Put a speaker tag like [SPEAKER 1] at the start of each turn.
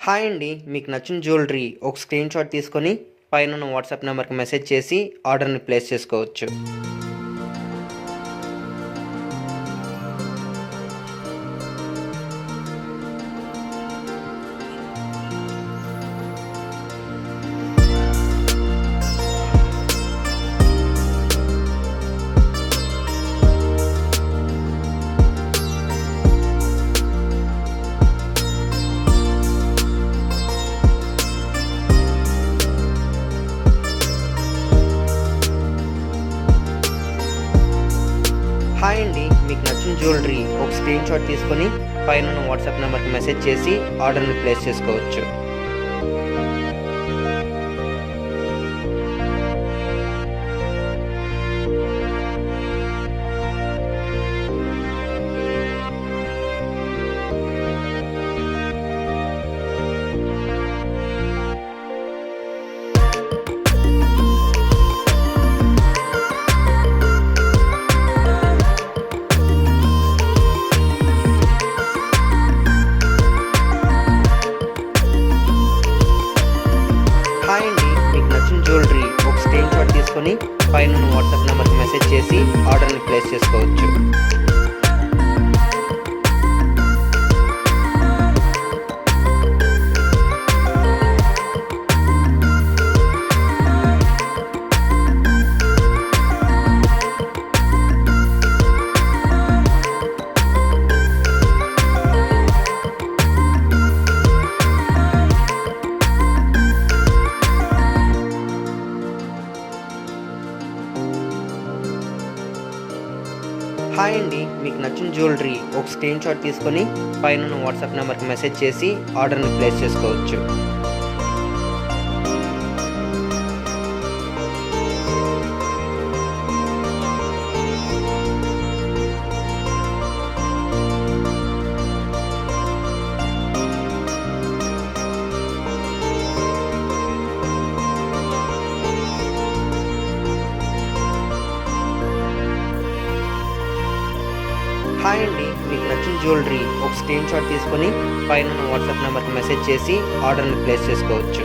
[SPEAKER 1] Hi అండి. మీకు నచ్చిన జ్యువెలరీ ఒక స్క్రీన్ షాట్ తీసుకొని పైనున్న వాట్సాప్ నెంబర్కి మెసేజ్ చేసి ఆర్డర్ని ప్లేస్ చేసుకోవచ్చు. హాయ్ అండి. మీకు నచ్చిన జ్యువెలరీ ఒక స్క్రీన్ షాట్ తీసుకొని పైనున్న వాట్సాప్ నెంబర్కి మెసేజ్ చేసి ఆర్డర్ని ప్లేస్ చేసుకోవచ్చు. హాయ్ అండి. మీకు నచ్చిన జ్యువెలరీ ఒక స్క్రీన్ షాట్ తీసుకొని పైనున్న వాట్సాప్ నెంబర్కి మెసేజ్ చేసి ఆర్డర్ని ప్లేస్ చేసుకోవచ్చు. హాయ్ అండి. మీకు నచ్చిన జ్యువెలరీ ఒక స్క్రీన్ షాట్ తీసుకొని పైనున్న వాట్సాప్ నెంబర్కి మెసేజ్ చేసి ఆర్డర్ని ప్లేస్ చేసుకోవచ్చు. హాయ్ అండి. మీకు నచ్చిన జ్యువెలరీ ఒక స్క్రీన్ షాట్ తీసుకొని పైనున్న వాట్సాప్ నెంబర్కి మెసేజ్ చేసి ఆర్డర్ని ప్లేస్ చేసుకోవచ్చు.